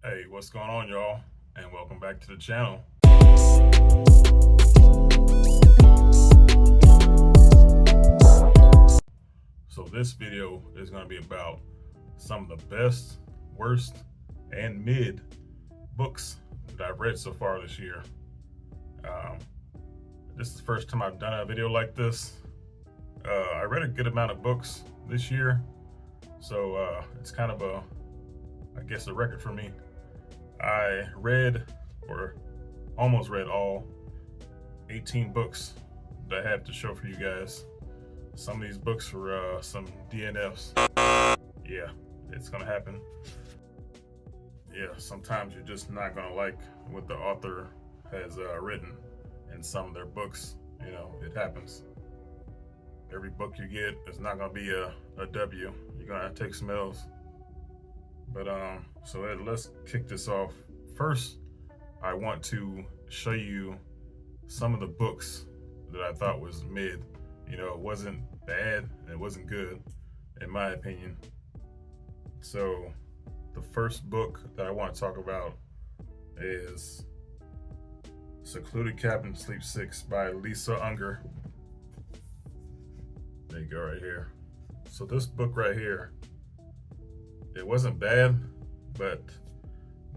Hey, what's going on, y'all? And welcome back to the channel. So this video is going to be about some of the best, worst, and mid books that I've read so far this year. This is the first time I've done a video like this. I read a good amount of books this year, so it's kind of I guess a record for me. I read, or almost read, all 18 books that I have to show for you guys. Some of these books were some DNFs. Yeah, it's gonna happen. Yeah, sometimes you're just not gonna like what the author has written in some of their books. You know, it happens. Every book you get is not gonna be a W. You're gonna have to take some L's. But let's kick this off. First, I want to show you some of the books that I thought was mid. You know, it wasn't bad, it wasn't good, in my opinion. So the first book that I want to talk about is Secluded Cabin Sleep 6 by Lisa Unger. There you go, right here. So this book right here, it wasn't bad, but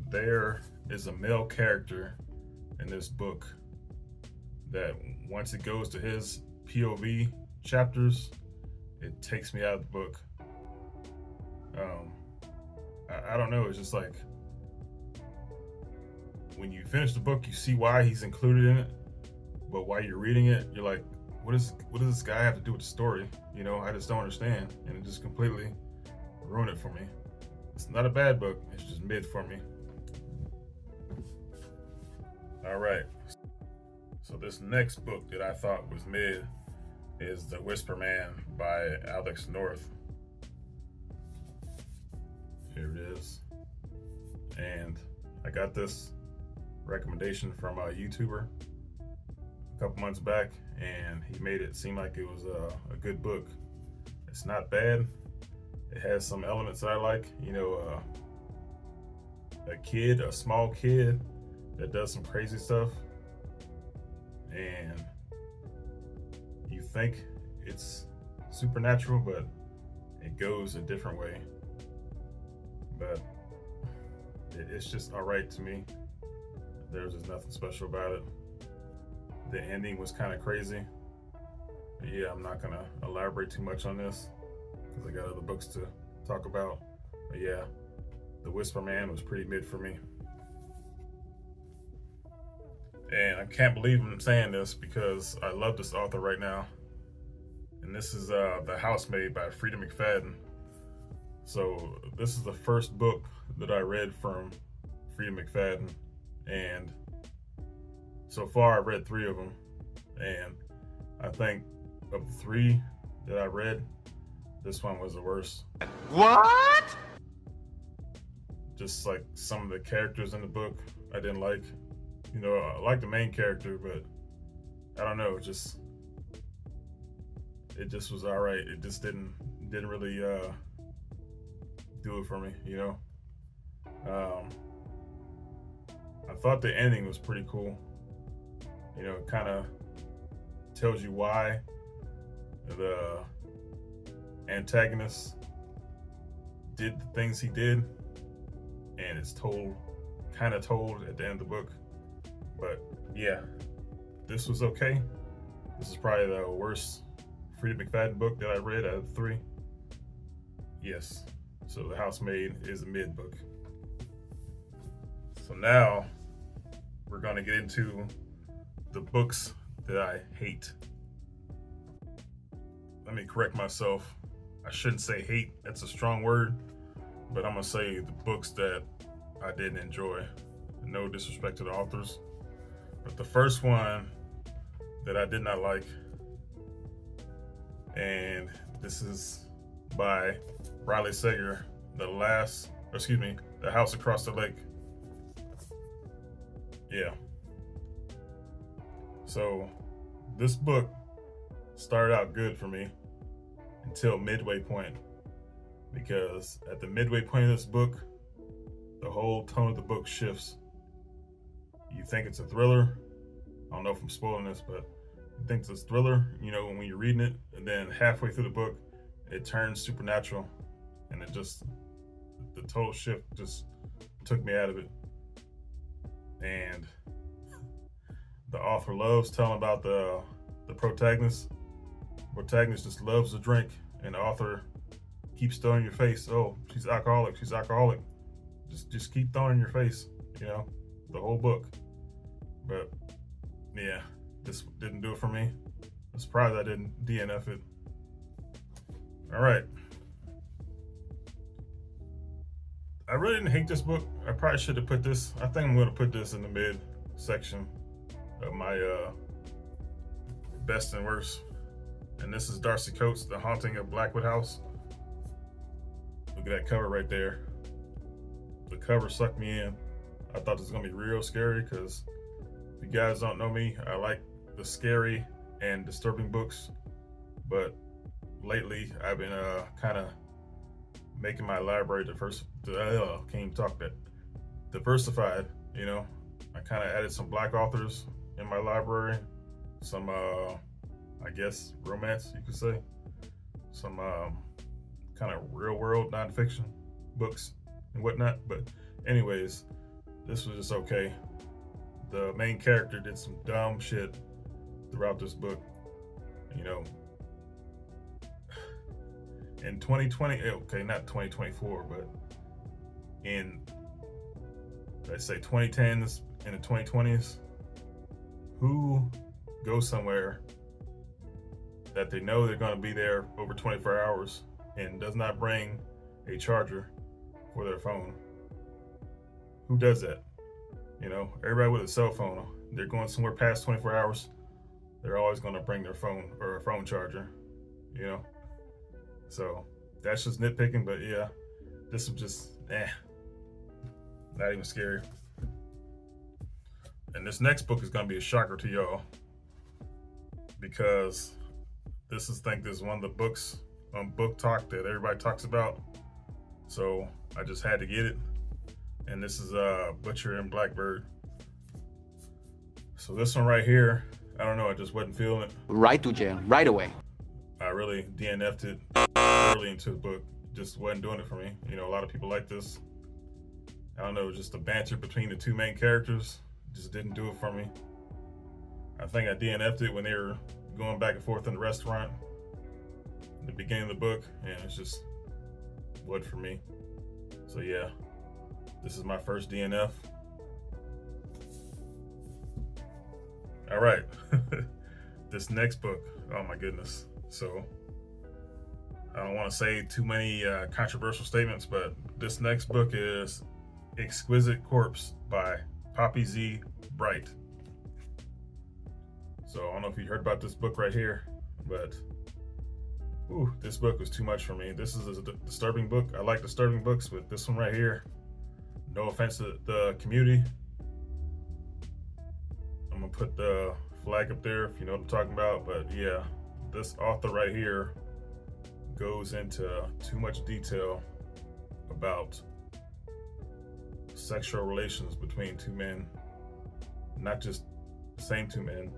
there is a male character in this book that once it goes to his POV chapters, it takes me out of the book. I don't know, it's just like when you finish the book, you see why he's included in it, but while you're reading it, you're like, what does this guy have to do with the story? You know, I just don't understand, and it just completely ruined it for me. It's not a bad book, it's just mid for me. All right, so this next book that I thought was mid is The Whisper Man by Alex North. Here it is. And I got this recommendation from a YouTuber a couple months back, and he made it seem like it was a good book. It's not bad. It has some elements that I like. You know, a small kid that does some crazy stuff, and you think it's supernatural, but it goes a different way. But it's just all right to me. There's just nothing special about it. The ending was kind of crazy. But yeah, I'm not gonna elaborate too much on this because I got other books to talk about. But yeah, The Whisper Man was pretty mid for me. And I can't believe I'm saying this because I love this author right now. And this is The Housemaid by Freida McFadden. So this is the first book that I read from Freida McFadden, and so far I've read 3 of them, and I think of the 3 that I read, this one was the worst. What? Just like some of the characters in the book I didn't like. You know, I like the main character, but I don't know, it just was all right. It just didn't really do it for me, you know. I thought the ending was pretty cool. You know, it kind of tells you why the antagonist did the things he did, and it's kind of told at the end of the book. But yeah, this was okay. This is probably the worst Freida McFadden book that I read out of the 3. Yes. So The Housemaid is a mid book. So now we're gonna get into the books that I hate. Let me correct myself. I shouldn't say hate, that's a strong word, but I'm gonna say the books that I didn't enjoy. No disrespect to the authors. But the first one that I did not like, and this is by Riley Sager, The House Across the Lake. Yeah. So this book started out good for me until midway point, because at the midway point of this book, the whole tone of the book shifts. You think it's a thriller. I don't know if I'm spoiling this, but you think it's a thriller, when you're reading it, and then halfway through the book, it turns supernatural, and the total shift just took me out of it. And the author loves telling about the protagonist. The protagonist just loves to drink, and the author keeps throwing in your face, oh, she's alcoholic. Just keep throwing in your face, the whole book. But yeah, this didn't do it for me. I'm surprised I didn't DNF it. All right. I really didn't hate this book. I probably should have put this. I think I'm going to put this in the mid section of my best and worst. And this is Darcy Coates, The Haunting of Blackwood House. Look at that cover right there. The cover sucked me in. I thought this was going to be real scary because if you guys don't know me, I like the scary and disturbing books. But lately, I've been kind of making my library diversified. I kind of added some Black authors in my library, some I guess romance, you could say, some kind of real world nonfiction books and whatnot. But anyways, this was just okay. The main character did some dumb shit throughout this book, in 2020, okay, not 2024, but in, let's say, 2010s and the 2020s, who goes somewhere that they know they're going to be there over 24 hours and does not bring a charger for their phone? Who does that? Everybody with a cell phone, they're going somewhere past 24 hours, they're always going to bring their phone or a phone charger, So that's just nitpicking, but yeah, this was just, not even scary. And this next book is going to be a shocker to y'all because this is one of the books on Book Talk that everybody talks about. So I just had to get it. And this is Butcher and Blackbird. So this one right here, I don't know, I just wasn't feeling it. Right to jail, right away. I really DNF'd it early into the book. Just wasn't doing it for me. A lot of people like this. I don't know, just the banter between the two main characters just didn't do it for me. I think I DNF'd it when they were going back and forth in the restaurant in the beginning of the book, and it's just wasn't for me. So yeah, this is my first DNF. All right, this next book, oh my goodness. So I don't want to say too many controversial statements, but this next book is Exquisite Corpse by Poppy Z. Brite. So I don't know if you heard about this book right here, but this book was too much for me. This is a disturbing book. I like disturbing books, but this one right here, no offense to the community, I'm gonna put the flag up there if you know what I'm talking about. But yeah, this author right here goes into too much detail about sexual relations between two men, not just the same two men.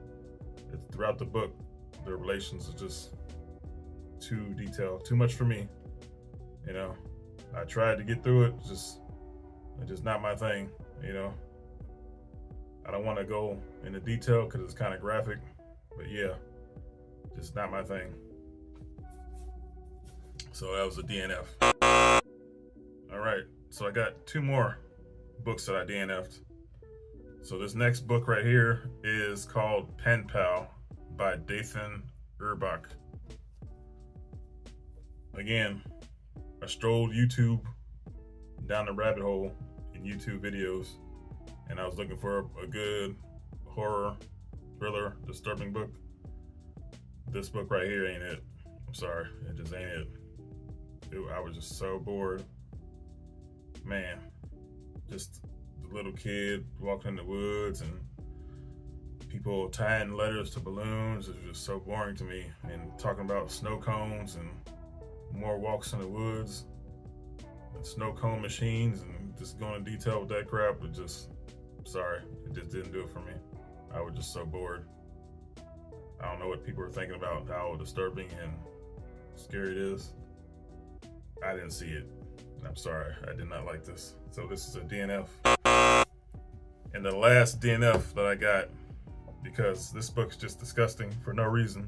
It's throughout the book, their relations are just too detailed, too much for me. I tried to get through it, it's just not my thing. I don't want to go into detail because it's kind of graphic, but yeah, just not my thing. So that was a DNF. All right, so I got two more books that I DNF'd. So this next book right here is called Pen Pal by Dathan Urbach. Again, I strolled YouTube down the rabbit hole in YouTube videos, and I was looking for a good horror, thriller, disturbing book. This book right here ain't it. I'm sorry, it just ain't it. I was just so bored. Man, just the little kid walking in the woods and people tying letters to balloons. It was just so boring to me. And talking about snow cones and more walks in the woods, and snow cone machines, and just going in detail with that crap. It just, sorry, it just didn't do it for me. I was just so bored. I don't know what people are thinking about how disturbing and scary it is. I didn't see it. I'm sorry, I did not like this. So this is a DNF. And the last DNF that I got, because this book's just disgusting for no reason.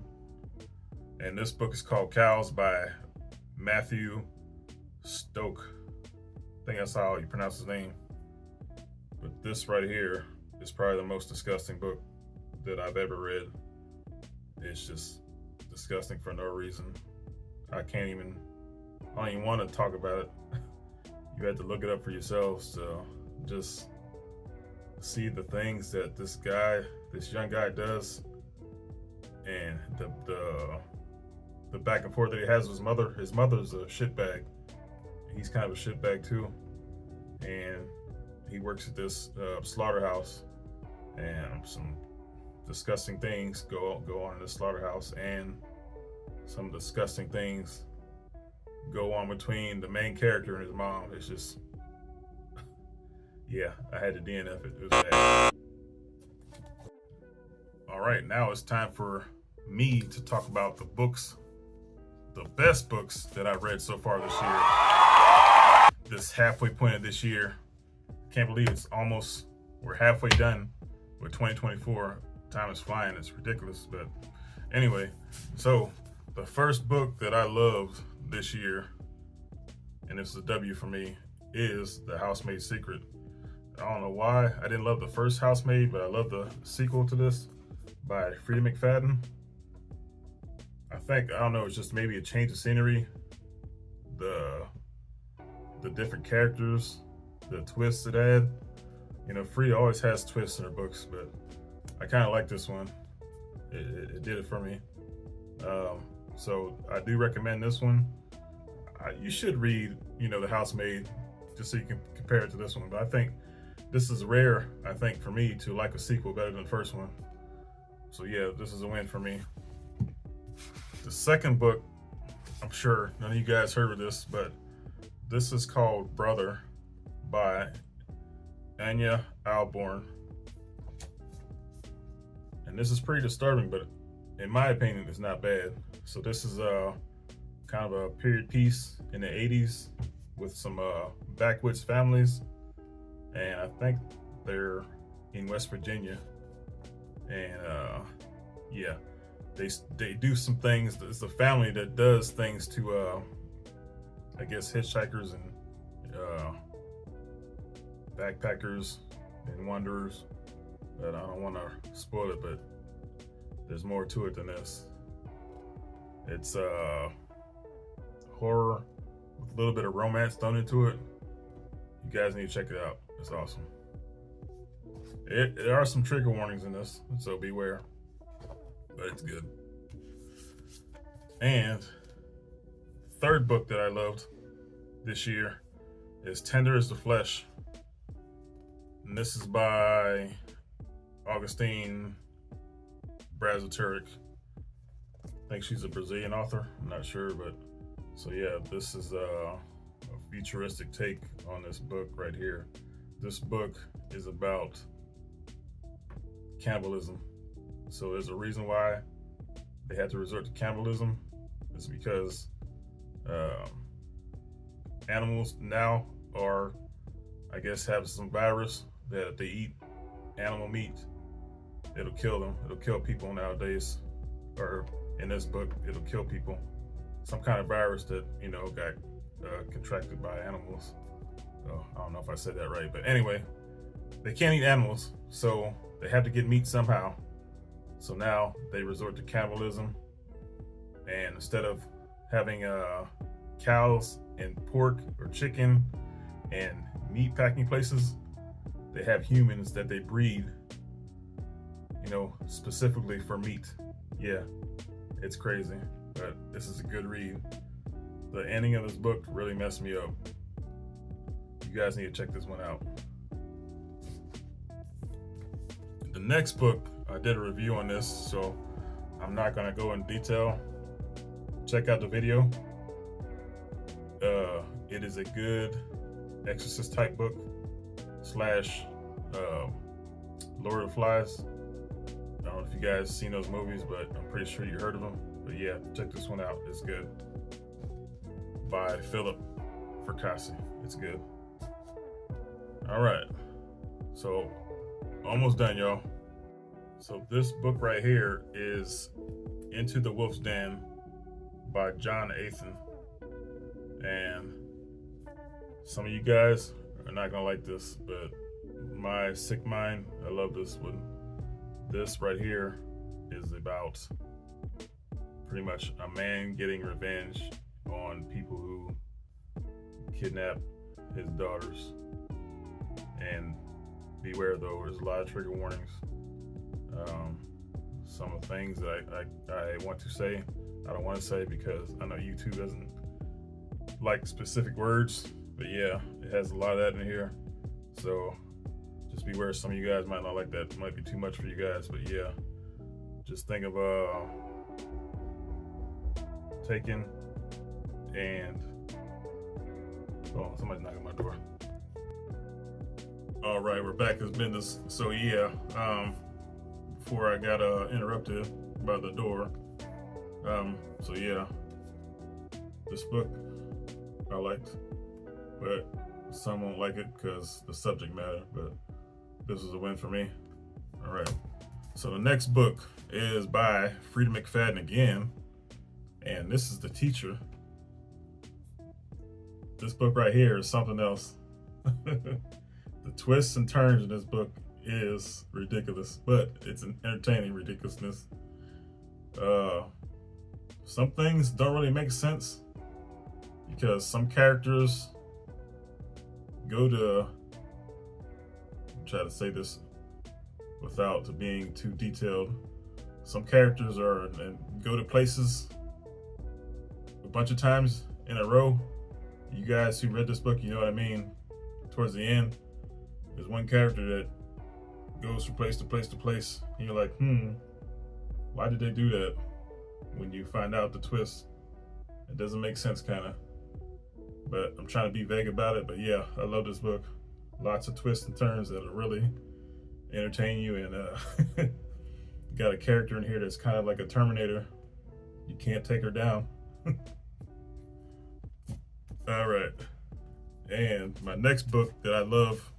And this book is called Cows by Matthew Stoke. I think that's how you pronounce his name. But this right here is probably the most disgusting book that I've ever read. It's just disgusting for no reason. I don't even want to talk about it. You had to look it up for yourselves to just see the things that this young guy does, and the back and forth that he has with his mother. His mother's a shitbag. He's kind of a shitbag too, and he works at this slaughterhouse, and some disgusting things go on in the slaughterhouse, and some disgusting things go on between the main character and his mom. It's just, yeah, I had to DNF it. It was bad. All right, now it's time for me to talk about the books, the best books that I've read so far this year. This halfway point of this year. Can't believe we're halfway done with 2024. Time is flying, it's ridiculous. But anyway, so the first book that I loved this year, and it's a W for me, is The Housemaid's Secret. I don't know why I didn't love the first Housemaid, but I love the sequel to this by Freida McFadden. I don't know, it's just maybe a change of scenery, the different characters, the twists it had. You know, Freida always has twists in her books, but I kind of like this one. It did it for me. So I do recommend this one. You should read, The Housemaid, just so you can compare it to this one. But I think this is rare, for me to like a sequel better than the first one. So yeah, this is a win for me. The second book, I'm sure none of you guys heard of this, but this is called Brother by Anya Alborn. And this is pretty disturbing, but in my opinion, it's not bad. So this is kind of a period piece in the 80s with some backwoods families. And I think they're in West Virginia. And yeah, they do some things. It's a family that does things to, I guess, hitchhikers and backpackers and wanderers. But I don't want to spoil it, but there's more to it than this. It's horror with a little bit of romance thrown into it. You guys need to check it out. It's awesome. There are some trigger warnings in this, so beware. But it's good. And third book that I loved this year is Tender as the Flesh. And this is by Augustine Brazaturek. I think she's a Brazilian author. I'm not sure, but so yeah, this is a futuristic take on this book right here. This book is about cannibalism. So there's a reason why they had to resort to cannibalism. It's because animals now are, I guess, have some virus that if they eat animal meat, it'll kill them. It'll kill people nowadays, or in this book, it'll kill people. Some kind of virus that, got contracted by animals. So I don't know if I said that right, but anyway, they can't eat animals, so they have to get meat somehow. So now they resort to cannibalism, and instead of having cows and pork or chicken and meat packing places, they have humans that they breed, specifically for meat. Yeah, it's crazy, but this is a good read. The ending of this book really messed me up. You guys need to check this one out. The next book, I did a review on this, so I'm not gonna go in detail. Check out the video. It is a good Exorcist type book slash Lord of the Flies. I don't know if you guys seen those movies, but I'm pretty sure you heard of them. But yeah, check this one out. It's good. By Philip Fracassi. It's good. All right. So almost done, y'all. So this book right here is Into the Wolf's Den by John Athan. And some of you guys are not gonna like this, but my sick mind, I love this one. This right here is about pretty much a man getting revenge on people who kidnap his daughters. And beware though, there's a lot of trigger warnings. Some of the things that I want to say, I don't want to say because I know YouTube doesn't like specific words, but yeah, it has a lot of that in here. So just beware, some of you guys might not like that. It might be too much for you guys, but yeah, just think of taking and oh, somebody's knocking on my door. All right, we're back as business. So yeah, before I got interrupted by the door. So yeah, this book I liked, but some won't like it because the subject matter, but this is a win for me. All right, so the next book is by Freida McFadden again, and this is The Teacher. This book right here is something else. The twists and turns in this book is ridiculous, but it's an entertaining ridiculousness. Some things don't really make sense because some characters go to, try to say this without being too detailed. Some characters go to places a bunch of times in a row. You guys who read this book, you know what I mean. Towards the end, there's one character that goes from place to place to place, and you're like, why did they do that? When you find out the twist, it doesn't make sense, kind of. But I'm trying to be vague about it. But yeah, I love this book. Lots of twists and turns that'll really entertain you, and got a character in here that's kind of like a Terminator. You can't take her down. All right, and my next book that I love,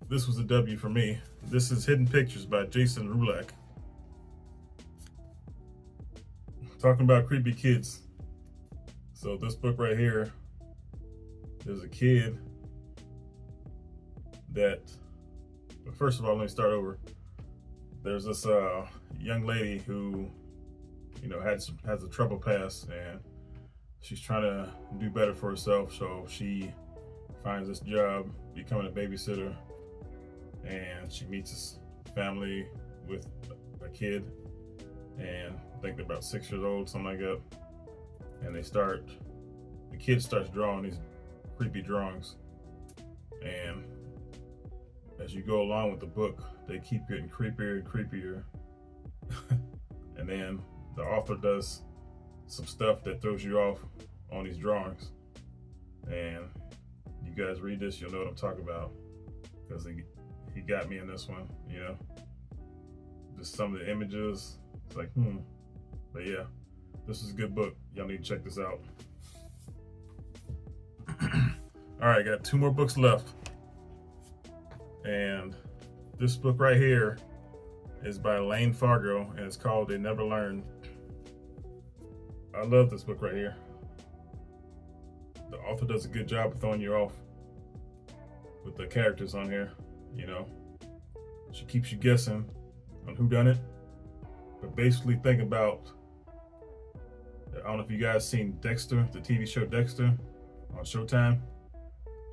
this was a W for me. This is Hidden Pictures by Jason Rulak. Talking about creepy kids. So this book right here, there's a kid that, but first of all, let me start over. There's this young lady who, has a troubled past, and she's trying to do better for herself. So she finds this job becoming a babysitter, and she meets this family with a kid, and I think they're about 6 years old, something like that. And the kid starts drawing these creepy drawings. And as you go along with the book, they keep getting creepier and creepier. And then the author does some stuff that throws you off on these drawings. And you guys read this, you'll know what I'm talking about, because he got me in this one, Just some of the images, it's like, But yeah, this is a good book. Y'all need to check this out. All right, got 2 more books left. And this book right here is by Lane Fargo, and it's called They Never Learn. I love this book right here. The author does a good job of throwing you off with the characters on here, She keeps you guessing on who done it. But basically think about, I don't know if you guys seen Dexter, the TV show Dexter on Showtime.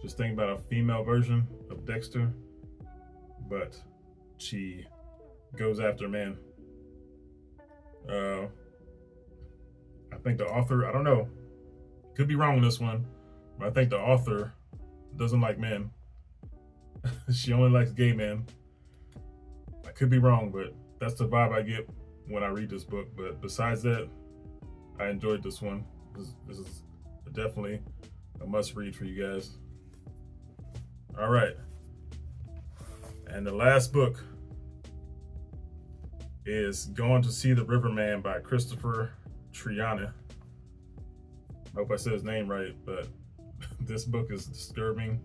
Just think about a female version of Dexter, but she goes after men. I think the author, I don't know, could be wrong on this one, but I think the author doesn't like men. She only likes gay men. I could be wrong, but that's the vibe I get when I read this book. But besides that, I enjoyed this one. This is definitely a must read for you guys. All right. And the last book is Going to See the Riverman by Christopher Triana. I hope I said his name right, but this book is disturbing.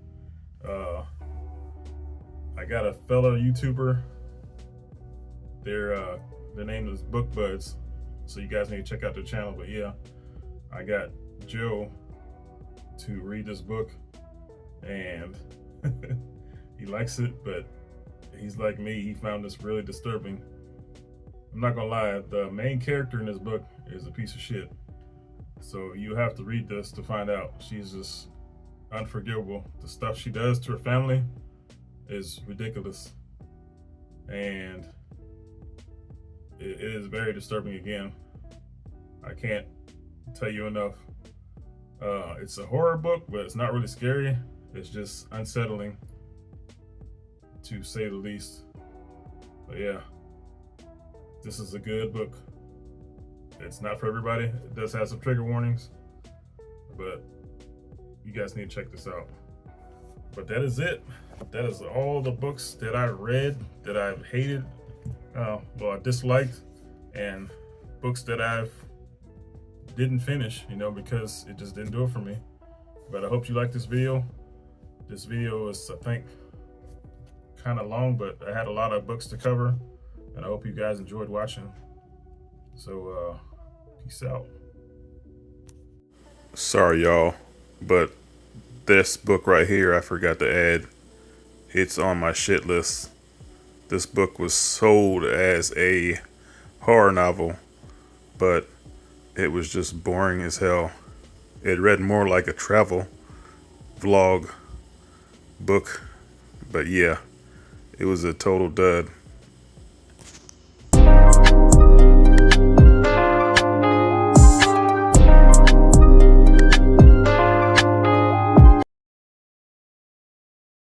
I got a fellow YouTuber. Their name is Book Buds, so you guys need to check out their channel. But yeah, I got Joe to read this book, and he likes it, but he's like me. He found this really disturbing. I'm not gonna lie, the main character in this book is a piece of shit. So you have to read this to find out. She's just unforgivable. The stuff she does to her family is ridiculous. And it is very disturbing again. I can't tell you enough. It's a horror book, but it's not really scary. It's just unsettling, to say the least. But yeah, this is a good book. It's not for everybody. It does have some trigger warnings, but you guys need to check this out. But that is it. That is all the books that I read that I've hated, I disliked, and books that I've didn't finish, because it just didn't do it for me. But I hope you like this video. This video is, I think, kind of long, but I had a lot of books to cover, and I hope you guys enjoyed watching. So, peace out. Sorry, y'all, but this book right here, I forgot to add. It's on my shit list. This book was sold as a horror novel, but it was just boring as hell. It read more like a travel vlog book, but yeah, it was a total dud.